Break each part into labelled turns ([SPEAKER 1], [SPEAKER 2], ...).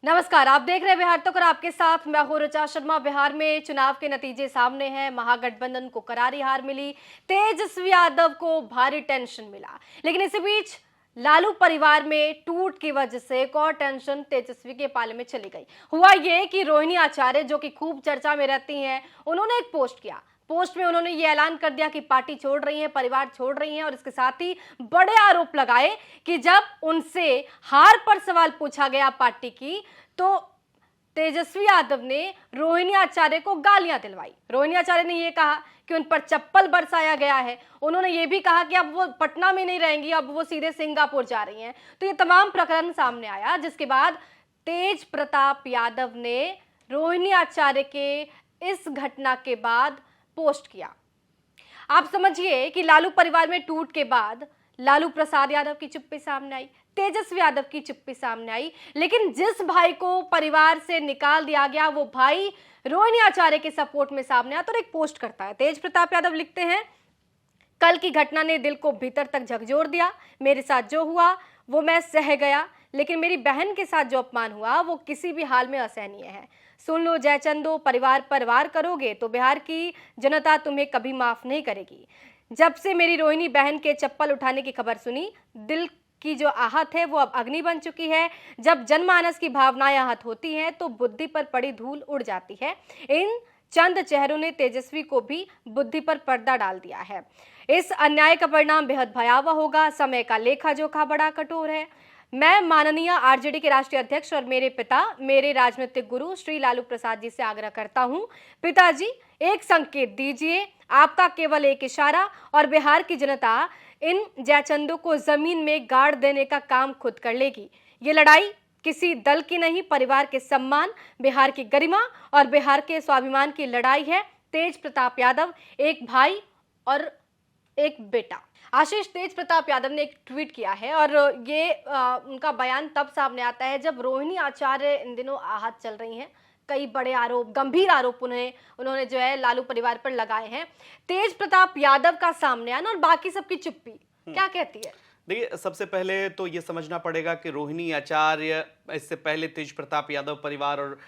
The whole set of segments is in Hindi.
[SPEAKER 1] नमस्कार, आप देख रहे हैं बिहार तक और आपके साथ मैं हूं ऋचा शर्मा। बिहार में चुनाव के नतीजे सामने हैं। महागठबंधन को करारी हार मिली, तेजस्वी यादव को भारी टेंशन मिला। लेकिन इसी बीच लालू परिवार में टूट की वजह से एक और टेंशन तेजस्वी के पाले में चली गई। हुआ ये कि रोहिणी आचार्य, जो कि खूब चर्चा में रहती हैं, उन्होंने एक पोस्ट किया। पोस्ट में उन्होंने ये ऐलान कर दिया कि पार्टी छोड़ रही हैं, परिवार छोड़ रही हैं, और इसके साथ ही बड़े आरोप लगाए कि जब उनसे हार पर सवाल पूछा गया पार्टी की, तो तेजस्वी यादव ने रोहिणी आचार्य को गालियां दिलवाई। रोहिणी आचार्य ने यह कहा कि उन पर चप्पल बरसाया गया है। उन्होंने ये भी कहा कि अब वो पटना में नहीं रहेंगी, अब वो सीधे सिंगापुर जा रही हैं। तो ये तमाम प्रकरण सामने आया, जिसके बाद तेज प्रताप यादव ने रोहिणी आचार्य के इस घटना के बाद पोस्ट किया। आप समझिए कि लालू परिवार में टूट के बाद लालू प्रसाद यादव की चुप्पी सामने आई, तेजस्वी यादव की चुप्पी सामने आई, लेकिन जिस भाई को परिवार से निकाल दिया गया वो भाई रोहिणी आचार्य के सपोर्ट में सामने आता और एक पोस्ट करता है। तेज प्रताप यादव लिखते हैं, कल की घटना ने दिल को भीतर तक झकझोर दिया। मेरे साथ जो हुआ वो मैं सह गया, लेकिन मेरी बहन के साथ जो अपमान हुआ वो किसी भी हाल में असहनीय है। सुन लो जयचंदो, परिवार पर वार करोगे तो बिहार की जनता तुम्हें कभी माफ नहीं करेगी। जब से मेरी रोहिणी बहन के चप्पल उठाने की खबर सुनी, दिल की जो आहत है वो अब अग्नि बन चुकी है। जब जनमानस की भावनाएं आहत होती हैं तो बुद्धि पर पड़ी धूल उड़ जाती है। इन चंद चेहरों ने तेजस्वी को भी बुद्धि पर पर्दा डाल दिया है। इस अन्याय का परिणाम बेहद भयावह होगा। समय का लेखा जोखा बड़ा कठोर है। मैं माननीय आरजेडी के राष्ट्रीय अध्यक्ष और मेरे पिता, मेरे राजनीतिक गुरु श्री लालू प्रसाद जी से आग्रह करता हूं, पिताजी एक संकेत दीजिए। आपका केवल एक इशारा और बिहार की जनता इन जयचंदों को जमीन में गाड़ देने का काम खुद कर लेगी। ये लड़ाई किसी दल की नहीं, परिवार के सम्मान, बिहार की गरिमा और बिहार के स्वाभिमान की लड़ाई है। तेज प्रताप यादव, एक भाई और एक बेटा। आशीष, तेज प्रताप यादव ने एक ट्वीट किया है और ये उनका बयान तब सामने आता है जब रोहिणी आचार्य इन दिनों आहत चल रही हैं। कई बड़े आरोप, गंभीर आरोप उन्होंने जो है लालू परिवार पर लगाए हैं। तेज प्रताप यादव का सामने आना और बाकी सबकी चुप्पी क्या कहती है?
[SPEAKER 2] देखिए, सबसे पहले तो ये समझना पड़ेगा कि रोहिणी आचार्य इससे पहले तेज प्रताप यादव परिवार और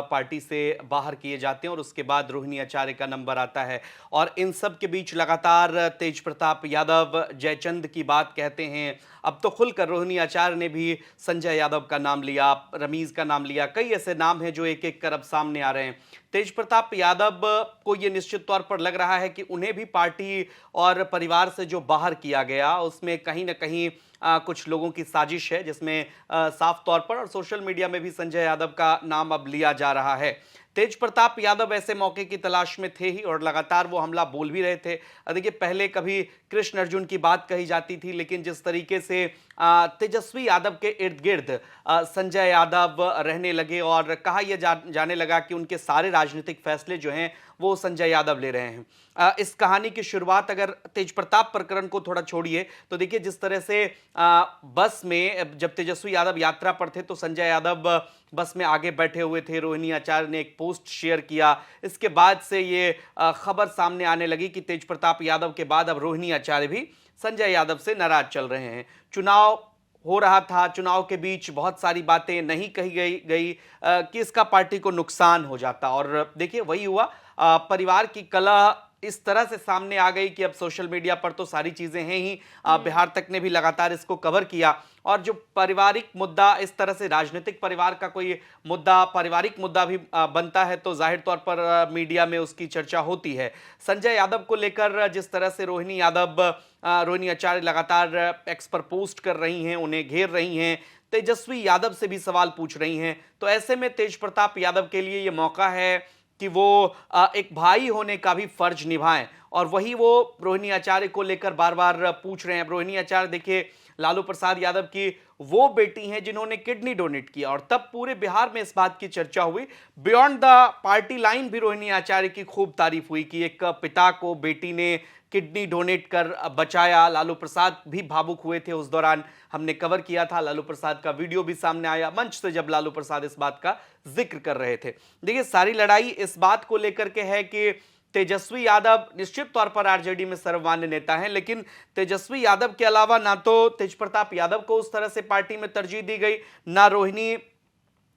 [SPEAKER 2] पार्टी से बाहर किए जाते हैं और उसके बाद रोहिणी आचार्य का नंबर आता है। और इन सब के बीच लगातार तेज प्रताप यादव जयचंद की बात कहते हैं। अब तो खुलकर रोहिणी आचार्य ने भी संजय यादव का नाम लिया, रमीज का नाम लिया। कई ऐसे नाम हैं जो एक एक कर अब सामने आ रहे हैं। तेज प्रताप यादव को ये निश्चित तौर पर लग रहा है कि उन्हें भी पार्टी और परिवार से जो बाहर किया गया उसमें कहीं ना कहीं कुछ लोगों की साजिश है, जिसमें साफ तौर पर और सोशल मीडिया में भी संजय यादव का नाम अब लिया जा रहा है। तेज प्रताप यादव ऐसे मौके की तलाश में थे ही और लगातार वो हमला बोल भी रहे थे। देखिए, पहले कभी कृष्ण अर्जुन की बात कही जाती थी, लेकिन जिस तरीके से तेजस्वी यादव के इर्द गिर्द संजय यादव रहने लगे और कहा यह जाने लगा कि उनके सारे राजनीतिक फैसले जो हैं वो संजय यादव ले रहे हैं। इस कहानी की शुरुआत अगर तेज प्रताप प्रकरण को थोड़ा छोड़िए तो देखिए, जिस तरह से बस में जब तेजस्वी यादव यात्रा पर थे तो संजय यादव बस में आगे बैठे हुए थे। रोहिणी आचार्य ने एक पोस्ट शेयर किया। इसके बाद से ये खबर सामने आने लगी कि तेज प्रताप यादव के बाद अब रोहिणी आचार्य भी संजय यादव से नाराज चल रहे हैं। चुनाव हो रहा था, चुनाव के बीच बहुत सारी बातें नहीं कही गई कि इसका पार्टी को नुकसान हो जाता, और देखिए वही हुआ। परिवार की कलह इस तरह से सामने आ गई कि अब सोशल मीडिया पर तो सारी चीजें हैं ही, बिहार तक ने भी लगातार इसको कवर किया। और जो पारिवारिक मुद्दा, इस तरह से राजनीतिक परिवार का कोई मुद्दा, पारिवारिक मुद्दा भी बनता है तो जाहिर तौर पर मीडिया में उसकी चर्चा होती है। संजय यादव को लेकर जिस तरह से रोहिणी आचार्य लगातार एक्स पर पोस्ट कर रही हैं, उन्हें घेर रही हैं, तेजस्वी यादव से भी सवाल पूछ रही हैं, तो ऐसे में तेज प्रताप यादव के लिए ये मौका है कि वो एक भाई होने का भी फर्ज निभाएं। और वही वो रोहिणी आचार्य को लेकर बार बार पूछ रहे हैं। रोहिणी आचार्य देखिए, लालू प्रसाद यादव की वो बेटी हैं जिन्होंने किडनी डोनेट किया और तब पूरे बिहार में इस बात की चर्चा हुई। बियॉन्ड द पार्टी लाइन भी रोहिणी आचार्य की खूब तारीफ हुई कि एक पिता को बेटी ने किडनी डोनेट कर बचाया। लालू प्रसाद भी भावुक हुए थे, उस दौरान हमने कवर किया था। लालू प्रसाद का वीडियो भी सामने आया मंच से जब लालू प्रसाद इस बात का जिक्र कर रहे थे। देखिए, सारी लड़ाई इस बात को लेकर के है कि तेजस्वी यादव निश्चित तौर पर आरजेडी में सर्वमान्य नेता हैं, लेकिन तेजस्वी यादव के अलावा ना तो तेज प्रताप यादव को उस तरह से पार्टी में तरजीह दी गई, ना रोहिणी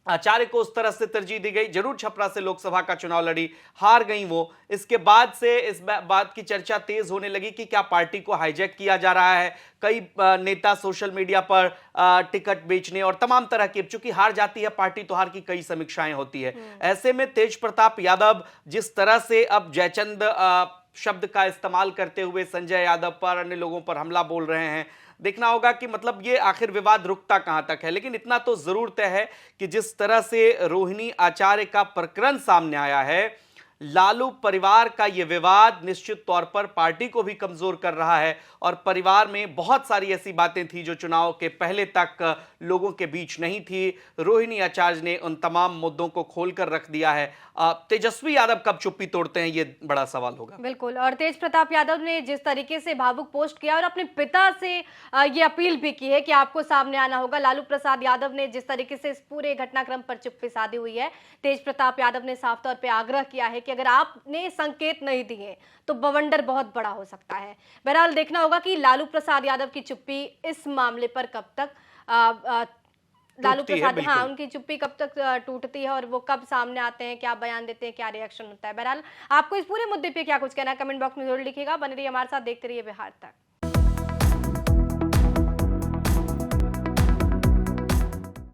[SPEAKER 2] आचार्य को उस तरह से तरजीह दी गई। जरूर छपरा से लोकसभा का चुनाव लड़ी, हार गई वो। इसके बाद से इस बात की चर्चा तेज होने लगी कि क्या पार्टी को हाईजैक किया जा रहा है। कई नेता सोशल मीडिया पर टिकट बेचने और तमाम तरह की, चूंकि हार जाती है पार्टी तो हार की कई समीक्षाएं होती है। ऐसे में तेज प्रताप यादव जिस तरह से अब जयचंद शब्द का इस्तेमाल करते हुए संजय यादव पर, अन्य लोगों पर हमला बोल रहे हैं, देखना होगा कि मतलब ये आखिर विवाद रुकता कहां तक है। लेकिन इतना तो जरूर तय है कि जिस तरह से रोहिणी आचार्य का प्रकरण सामने आया है, लालू परिवार का यह विवाद निश्चित तौर पर पार्टी को भी कमजोर कर रहा है। और परिवार में बहुत सारी ऐसी बातें थी जो चुनाव के पहले तक लोगों के बीच नहीं थी। रोहिणी आचार्य ने उन तमाम मुद्दों को खोलकर रख दिया है। तेजस्वी यादव कब चुप्पी तोड़ते हैं, ये बड़ा सवाल होगा।
[SPEAKER 1] बिल्कुल। और तेज प्रताप यादव ने जिस तरीके से भावुक पोस्ट किया और अपने पिता से ये अपील भी की है कि आपको सामने आना होगा। लालू प्रसाद यादव ने जिस तरीके से इस पूरे घटनाक्रम पर चुप्पी साधी हुई है, तेज प्रताप यादव ने साफ तौर पे आग्रह किया है कि अगर आपने संकेत नहीं दिए तो बवंडर बहुत बड़ा हो सकता है। बहरहाल देखना होगा कि लालू प्रसाद यादव की चुप्पी इस मामले पर कब तक लालू प्रसाद, हाँ, उनकी चुप्पी कब तक टूटती है और वो कब सामने आते हैं, क्या बयान देते हैं, क्या रिएक्शन होता है। बहरहाल आपको इस पूरे मुद्दे पे क्या कुछ कहना है, कमेंट बॉक्स में जरूर लिखिएगा। बने रहिए हमारे साथ, देखते रहिए बिहार तक।